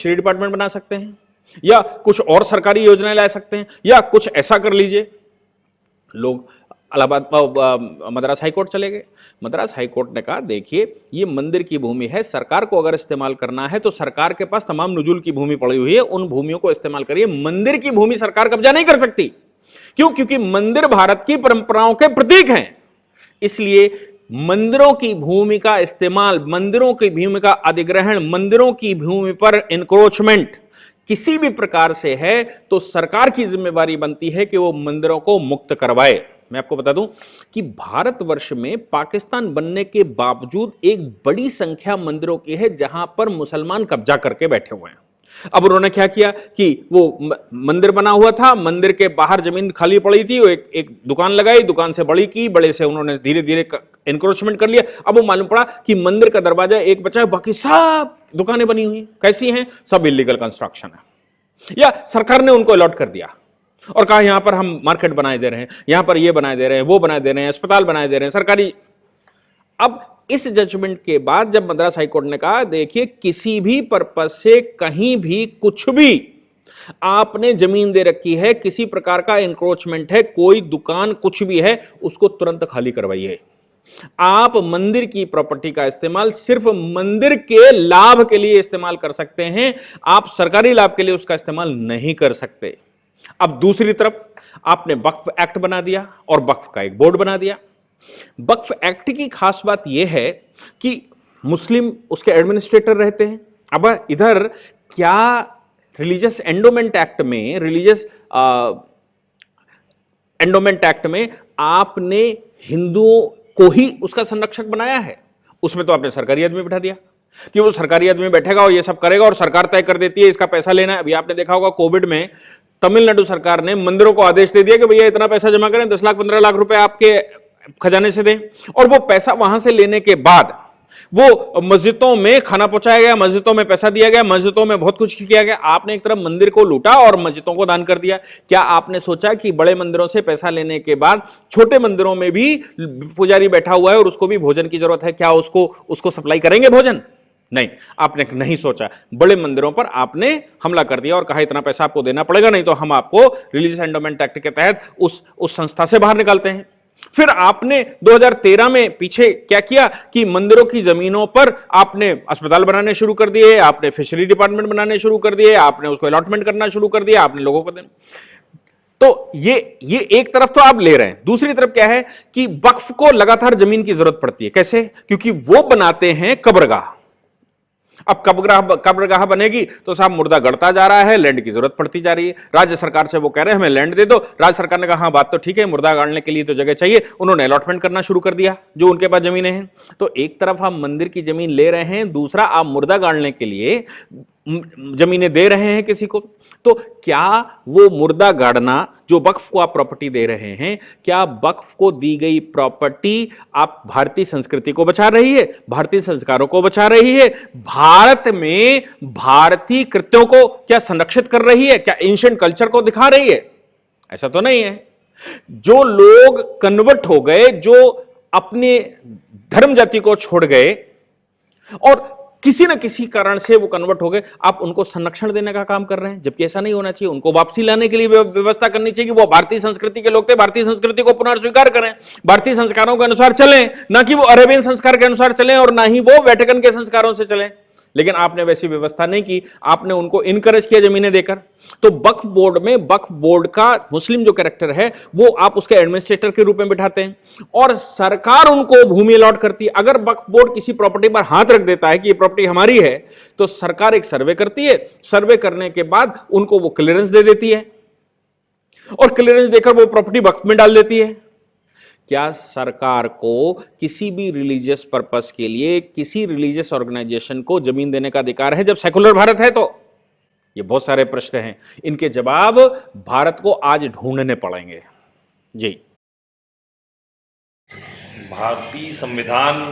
Fishery department बना सकते हैं, या कुछ और सरकारी योजनाएं ला सकते हैं, या कुछ ऐसा कर लीजिए। लोग इलाहाबाद मद्रास हाईकोर्ट चले गए। मद्रास हाईकोर्ट ने कहा देखिए ये मंदिर की भूमि है, सरकार को अगर इस्तेमाल करना है तो सरकार के पास तमाम नुजुल की भूमि पड़ी हुई है, उन भूमियों को इस्तेमाल करिए, मंदिर की भूमि सरकार कब्जा नहीं कर सकती। क्यों? क्योंकि मंदिर भारत की परंपराओं के प्रतीक हैं। इसलिए मंदिरों की भूमि का इस्तेमाल, मंदिरों की भूमि का अधिग्रहण, मंदिरों की भूमि पर इंक्रोचमेंट किसी भी प्रकार से है तो सरकार की जिम्मेवारी बनती है कि वो मंदिरों को मुक्त करवाए। मैं आपको बता दूं कि भारतवर्ष में पाकिस्तान बनने के बावजूद एक बड़ी संख्या मंदिरों की है जहां पर मुसलमान कब्जा करके बैठे हुए हैं। अब उन्होंने क्या किया कि वो मंदिर बना हुआ था, मंदिर के बाहर जमीन खाली पड़ी थी, वो एक दुकान लगाई, दुकान से बड़ी की, बड़े से उन्होंने धीरे धीरे एनक्रोचमेंट कर लिया। अब वो मालूम पड़ा कि मंदिर का दरवाजा एक बचा है, बाकी सब दुकानें बनी हुई। कैसी हैं? सब इलीगल कंस्ट्रक्शन है, या सरकार ने उनको अलॉट कर दिया और कहा यहां पर हम मार्केट बनाए दे रहे हैं, यहां पर ये बनाए दे रहे हैं, वो बनाए दे रहे हैं, अस्पताल बनाए दे रहे हैं सरकारी। अब इस जजमेंट के बाद जब मद्रास हाईकोर्ट ने कहा देखिए किसी भी पर्पस से कहीं भी कुछ भी आपने जमीन दे रखी है, किसी प्रकार का इंक्रोचमेंट है, कोई दुकान कुछ भी है, उसको तुरंत खाली करवाइए। आप मंदिर की प्रॉपर्टी का इस्तेमाल सिर्फ मंदिर के लाभ के लिए इस्तेमाल कर सकते हैं, आप सरकारी लाभ के लिए उसका इस्तेमाल नहीं कर सकते। अब दूसरी तरफ आपने वक्फ एक्ट बना दिया और वक्फ का एक बोर्ड बना दिया। वक्फ एक्ट की खास बात यह है कि मुस्लिम उसके एडमिनिस्ट्रेटर रहते हैं। अब इधर क्या रिलीजियस एंडोमेंट एक्ट में, रिलीजियस एंडोमेंट एक्ट में आपने हिंदुओं को ही उसका संरक्षक बनाया है? उसमें तो आपने सरकारी आदमी बिठा दिया कि वो सरकारी आदमी बैठेगा और ये सब करेगा और सरकार तय कर देती है इसका पैसा लेना है। अभी आपने देखा होगा कोविड में तमिलनाडु सरकार ने मंदिरों को आदेश दे दिया कि भैया इतना पैसा जमा करें, 10 लाख 15 लाख रुपए आपके खजाने से दें, और वो पैसा वहां से लेने के बाद वो मस्जिदों में खाना पहुंचाया गया, मस्जिदों में पैसा दिया गया, मस्जिदों में बहुत कुछ किया गया। आपने एक तरफ मंदिर को लूटा और मस्जिदों को दान कर दिया। क्या आपने सोचा कि बड़े मंदिरों से पैसा लेने के बाद छोटे मंदिरों में भी पुजारी बैठा हुआ है और उसको भी भोजन की जरूरत है, क्या उसको सप्लाई करेंगे भोजन? नहीं, आपने नहीं सोचा। बड़े मंदिरों पर आपने हमला कर दिया और कहा इतना पैसा आपको देना पड़ेगा, नहीं तो हम आपको रिलीजियस एंडोमेंट एक्ट के तहत उस संस्था से बाहर निकालते हैं। फिर आपने 2013 में पीछे क्या किया कि मंदिरों की जमीनों पर आपने अस्पताल बनाने शुरू कर दिए, आपने फिशरी डिपार्टमेंट बनाने शुरू कर दिए, आपने उसको अलॉटमेंट करना शुरू कर दिया, आपने लोगों को तो ये एक तरफ तो आप ले रहे हैं। दूसरी तरफ क्या है कि वक्फ को लगातार जमीन की जरूरत पड़ती है। कैसे? क्योंकि वो बनाते हैं कब्रगाह। अब कब्रगाह बनेगी तो साहब मुर्दा गड़ता जा रहा है, लैंड की जरूरत पड़ती जा रही है। राज्य सरकार से वो कह रहे हैं हमें लैंड दे दो, राज्य सरकार ने कहा हाँ बात तो ठीक है, मुर्दा गाड़ने के लिए तो जगह चाहिए, उन्होंने अलॉटमेंट करना शुरू कर दिया जो उनके पास जमीनें हैं। तो एक तरफ आप मंदिर की जमीन ले रहे हैं, दूसरा आप मुर्दा गाड़ने के लिए जमीनें दे रहे हैं किसी को। तो क्या वो मुर्दा गाड़ना जो वक्फ को आप प्रॉपर्टी दे रहे हैं, क्या वक्फ को दी गई प्रॉपर्टी आप भारतीय संस्कृति को बचा रही है, भारतीय संस्कारों को बचा रही है, भारत में भारतीय कृत्यों को क्या संरक्षित कर रही है, क्या एंशिएंट कल्चर को दिखा रही है? ऐसा तो नहीं है। जो लोग कन्वर्ट हो गए, जो अपने धर्म जाति को छोड़ गए और किसी न किसी कारण से वो कन्वर्ट हो गए, आप उनको संरक्षण देने का काम कर रहे हैं, जबकि ऐसा नहीं होना चाहिए। उनको वापसी लाने के लिए व्यवस्था करनी चाहिए कि वो भारतीय संस्कृति के लोग थे, भारतीय संस्कृति को पुनर्स्वीकार करें, भारतीय संस्कारों के अनुसार चलें, ना कि वो अरेबियन संस्कार के अनुसार चलें और ना ही वो वेटिकन के संस्कारों से चलें। लेकिन आपने वैसी व्यवस्था नहीं की, आपने उनको इनकरेज किया जमीनें देकर। तो वक्फ बोर्ड में वक्फ बोर्ड का मुस्लिम जो कैरेक्टर है वो आप उसके एडमिनिस्ट्रेटर के रूप में बिठाते हैं और सरकार उनको भूमि अलॉट करती है। अगर वक्फ बोर्ड किसी प्रॉपर्टी पर हाथ रख देता है कि ये प्रॉपर्टी हमारी है, तो सरकार एक सर्वे करती है, सर्वे करने के बाद उनको वो क्लियरेंस दे देती है और क्लियरेंस देकर वो प्रॉपर्टी वक्फ में डाल देती है। क्या सरकार को किसी भी रिलीजियस पर्पस के लिए किसी रिलीजियस ऑर्गेनाइजेशन को जमीन देने का अधिकार है जब सेकुलर भारत है? तो ये बहुत सारे प्रश्न हैं, इनके जवाब भारत को आज ढूंढने पड़ेंगे। जी, भारतीय संविधान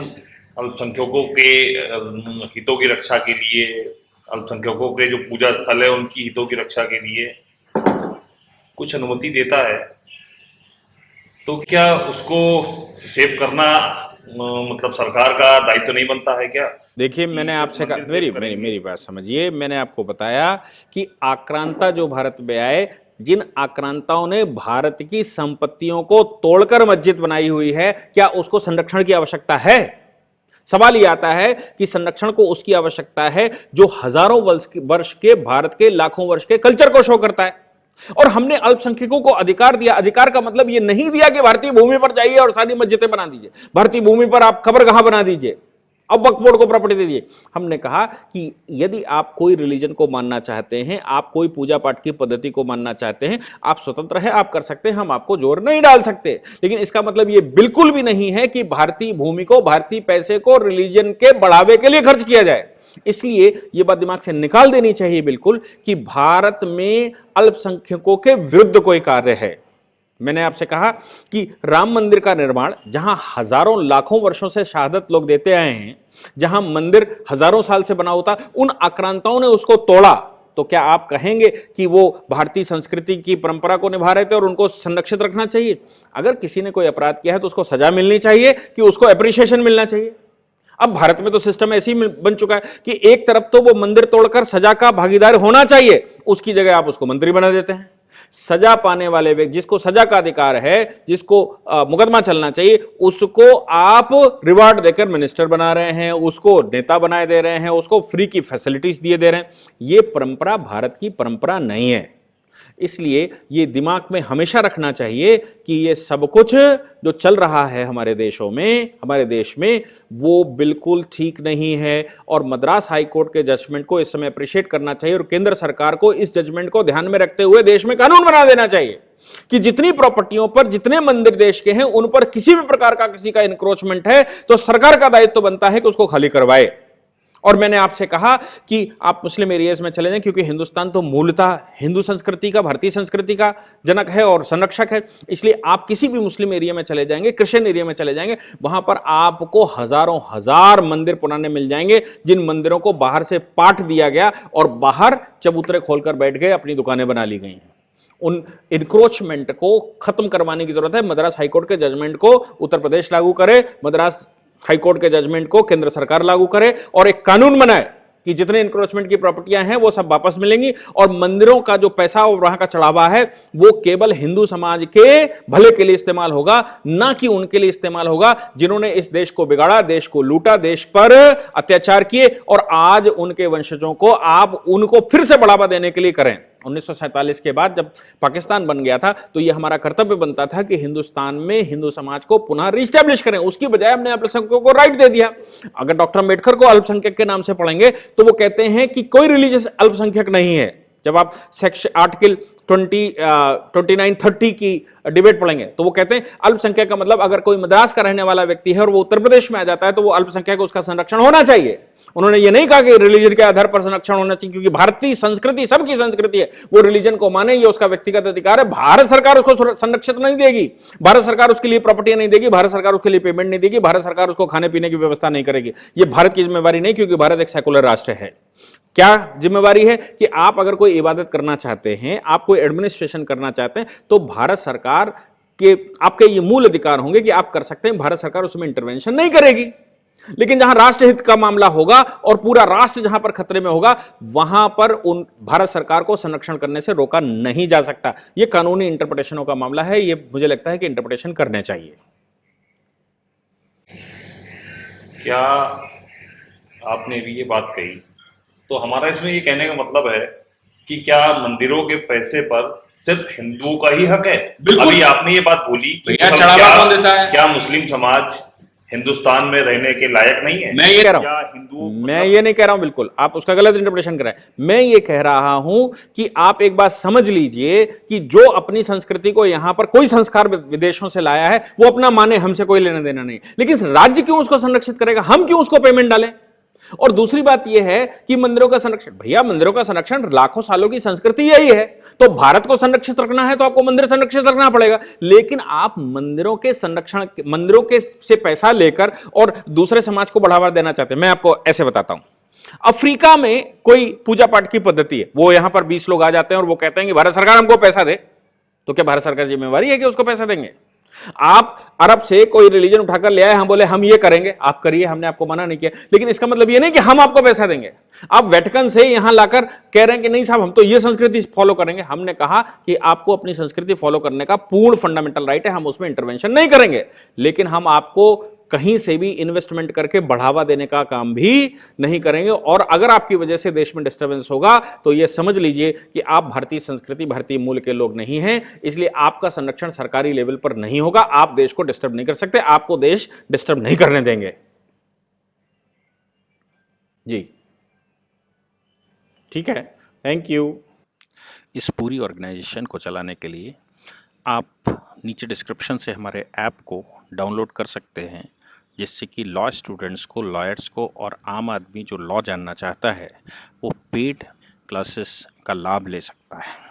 अल्पसंख्यकों के हितों की रक्षा के लिए, अल्पसंख्यकों के जो पूजा स्थल है उनकी हितों की रक्षा के लिए कुछ अनुमति देता है, तो क्या उसको सेव करना मतलब सरकार का दायित्व नहीं बनता है क्या? देखिए, मैंने आपसे कहा, मंदिर मेरी सेव मेरी करेंगे। मेरी बात समझिए। मैंने आपको बताया कि आक्रांता जो भारत में आए, जिन आक्रांताओं ने भारत की संपत्तियों को तोड़कर मस्जिद बनाई हुई है, क्या उसको संरक्षण की आवश्यकता है? सवाल यह आता है कि संरक्षण को उसकी आवश्यकता है जो हजारों वर्ष के भारत के, लाखों वर्ष के कल्चर को शो करता है। और हमने अल्पसंख्यकों को अधिकार दिया। अधिकार का मतलब यह नहीं दिया कि भारतीय भूमि पर जाइए और सारी मस्जिदें बना दीजिए, भारतीय भूमि पर आप कब्रगाह बना दीजिए, अब वक्फ बोर्ड को प्रॉपर्टी दे दिए। हमने कहा कि यदि आप कोई रिलीजन को मानना चाहते हैं, आप कोई पूजा पाठ की पद्धति को मानना चाहते हैं, आप स्वतंत्र हैं, आप कर सकते हैं, हम आपको जोर नहीं डाल सकते। लेकिन इसका मतलब यह बिल्कुल भी नहीं है कि भारतीय भूमि को, भारतीय पैसे को रिलीजन के बढ़ावे के लिए खर्च किया जाए। इसलिए यह बात दिमाग से निकाल देनी चाहिए बिल्कुल कि भारत में अल्पसंख्यकों के विरुद्ध कोई कार्य है। मैंने आपसे कहा कि राम मंदिर का निर्माण, जहां हजारों लाखों वर्षों से शहादत लोग देते आए हैं, जहां मंदिर हजारों साल से बना होता, उन आक्रांताओं ने उसको तोड़ा, तो क्या आप कहेंगे कि वो भारतीय संस्कृति की परंपरा को निभा रहे थे और उनको संरक्षित रखना चाहिए? अगर किसी ने कोई अपराध किया है तो उसको सजा मिलनी चाहिए कि उसको एप्रिसिएशन मिलना चाहिए? अब भारत में तो सिस्टम ऐसी बन चुका है कि एक तरफ तो वो मंदिर तोड़कर सजा का भागीदार होना चाहिए, उसकी जगह आप उसको मंत्री बना देते हैं। सजा पाने वाले व्यक्ति, जिसको सजा का अधिकार है, जिसको मुकदमा चलना चाहिए, उसको आप रिवार्ड देकर मिनिस्टर बना रहे हैं, उसको नेता बनाए दे रहे हैं, उसको फ्री की फैसिलिटीज दिए दे रहे हैं। यह परंपरा भारत की परंपरा नहीं है। इसलिए ये दिमाग में हमेशा रखना चाहिए कि ये सब कुछ जो चल रहा है हमारे देशों में, हमारे देश में, वो बिल्कुल ठीक नहीं है। और मद्रास हाई कोर्ट के जजमेंट को इस समय अप्रिशिएट करना चाहिए और केंद्र सरकार को इस जजमेंट को ध्यान में रखते हुए देश में कानून बना देना चाहिए कि जितनी प्रॉपर्टियों पर, जितने मंदिर देश के हैं, उन पर किसी भी प्रकार का किसी का इंक्रोचमेंट है तो सरकार का दायित्व बनता है कि उसको खाली करवाए। और मैंने आपसे कहा कि आप मुस्लिम एरियाज में चले जाएं, क्योंकि हिंदुस्तान तो मूलतः हिंदू संस्कृति का, भारतीय संस्कृति का जनक है और संरक्षक है। इसलिए आप किसी भी मुस्लिम एरिया में चले जाएंगे, क्रिश्चियन एरिया में चले जाएंगे, वहां पर आपको हजारों हजार मंदिर पुराने मिल जाएंगे, जिन मंदिरों को बाहर से पाट दिया गया और बाहर चबूतरे खोलकर बैठ गए, अपनी दुकानें बना ली गई हैं। उन इंक्रोचमेंट को खत्म करवाने की जरूरत है। मद्रास हाईकोर्ट के जजमेंट को उत्तर प्रदेश लागू करे, मद्रास हाईकोर्ट के जजमेंट को केंद्र सरकार लागू करे और एक कानून बनाए कि जितने इंक्रोचमेंट की प्रॉपर्टियां हैं वो सब वापस मिलेंगी और मंदिरों का जो पैसा और वहां का चढ़ावा है वो केवल हिंदू समाज के भले के लिए इस्तेमाल होगा, ना कि उनके लिए इस्तेमाल होगा जिन्होंने इस देश को बिगाड़ा, देश को लूटा, देश पर अत्याचार किए और आज उनके वंशजों को आप उनको फिर से बढ़ावा देने के लिए करें। 1947 के बाद जब पाकिस्तान बन गया था तो यह हमारा कर्तव्य बनता था कि हिंदुस्तान में हिंदू समाज को पुनः रिस्टैब्लिश करें। उसकी बजाय हमने अल्पसंख्यकों को राइट दे दिया। अगर डॉक्टर अम्बेडकर को अल्पसंख्यक के नाम से पढ़ेंगे तो वो कहते हैं कि कोई रिलीजियस अल्पसंख्यक नहीं है। जब आप सेक्शन आर्टिकल 29-30 की डिबेट पढ़ेंगे तो वो कहते हैं अल्पसंख्यक का मतलब अगर कोई मद्रास का रहने वाला व्यक्ति है और वो उत्तर प्रदेश में आ जाता है तो वो अल्पसंख्यक, उसका संरक्षण होना चाहिए। उन्होंने ये नहीं कहा कि रिलीजन के आधार पर संरक्षण होना चाहिए, क्योंकि भारतीय संस्कृति सबकी संस्कृति है, वो रिलीजन को माने, ये उसका व्यक्तिगत अधिकार है। भारत सरकार उसको संरक्षित नहीं देगी, भारत सरकार उसके लिए प्रॉपर्टी नहीं देगी, भारत सरकार उसके लिए पेमेंट नहीं देगी, भारत सरकार उसको खाने पीने की व्यवस्था नहीं करेगी। ये भारत की जिम्मेवारी नहीं, क्योंकि भारत एक सेकुलर राष्ट्र है। क्या जिम्मेवारी है कि आप अगर कोई इबादत करना चाहते हैं, आप कोई एडमिनिस्ट्रेशन करना चाहते हैं, तो भारत सरकार के आपके ये मूल अधिकार होंगे कि आप कर सकते हैं, भारत सरकार उसमें इंटरवेंशन नहीं करेगी। लेकिन जहां राष्ट्रहित का मामला होगा और पूरा राष्ट्र जहां पर खतरे में होगा, वहां पर उन भारत सरकार को संरक्षण करने से रोका नहीं जा सकता। यह कानूनी इंटरप्रिटेशनों का मामला है, यह मुझे लगता है कि इंटरप्रिटेशन करने चाहिए। क्या आपने भी ये बात कही तो हमारा इसमें ये कहने का मतलब है कि क्या मंदिरों के पैसे पर सिर्फ हिंदुओं का ही हक है? अभी आपने ये बात बोली कि चढ़ावा कौन देता है? क्या मुस्लिम समाज हिंदुस्तान में रहने के लायक नहीं है? मैं ये कह रहा हूं, मैं ये नहीं कह रहा हूं, बिल्कुल आप उसका गलत इंटरप्रिटेशन कर रहे हैं। मैं ये कह रहा हूं कि आप एक बात समझ लीजिए कि जो अपनी संस्कृति को यहां पर कोई संस्कार विदेशों से लाया है वो अपना माने, हमसे कोई लेना देना नहीं, लेकिन राज्य क्यों उसको संरक्षित करेगा? हम क्यों उसको पेमेंट डालें? और दूसरी बात यह है कि मंदिरों का संरक्षण, भैया मंदिरों का संरक्षण लाखों सालों की संस्कृति यही है, तो भारत को संरक्षित रखना है तो आपको मंदिर संरक्षित रखना पड़ेगा। लेकिन आप मंदिरों के संरक्षण, मंदिरों के से पैसा लेकर और दूसरे समाज को बढ़ावा देना चाहते हैं। मैं आपको ऐसे बताता हूं, अफ्रीका में कोई पूजा पाठ की पद्धति है, वो यहां पर 20 लोग आ जाते हैं और वो कहते हैं कि भारत सरकार हमको पैसा दे, तो क्या भारत सरकार जिम्मेवारी है कि उसको पैसा देंगे? आप अरब से कोई रिलीजन उठाकर ले आए, हम बोले हम ये करेंगे, आप करिए, हमने आपको मना नहीं किया, लेकिन इसका मतलब ये नहीं कि हम आपको पैसा देंगे। आप वेटिकन से यहां लाकर कह रहे हैं कि नहीं साहब हम तो ये संस्कृति फॉलो करेंगे। हमने कहा कि आपको अपनी संस्कृति फॉलो करने का पूर्ण फंडामेंटल राइट है, हम उसमें इंटरवेंशन नहीं करेंगे, लेकिन हम आपको कहीं से भी इन्वेस्टमेंट करके बढ़ावा देने का काम भी नहीं करेंगे। और अगर आपकी वजह से देश में डिस्टर्बेंस होगा तो यह समझ लीजिए कि आप भारतीय संस्कृति, भारतीय मूल के लोग नहीं हैं, इसलिए आपका संरक्षण सरकारी लेवल पर नहीं होगा। आप देश को डिस्टर्ब नहीं कर सकते, आपको देश डिस्टर्ब नहीं करने देंगे। जी ठीक है, थैंक यू। इस पूरी ऑर्गेनाइजेशन को चलाने के लिए आप नीचे डिस्क्रिप्शन से हमारे ऐप को डाउनलोड कर सकते हैं, जिससे कि लॉ स्टूडेंट्स को, लॉयर्स को और आम आदमी जो लॉ जानना चाहता है वो पेड क्लासेस का लाभ ले सकता है।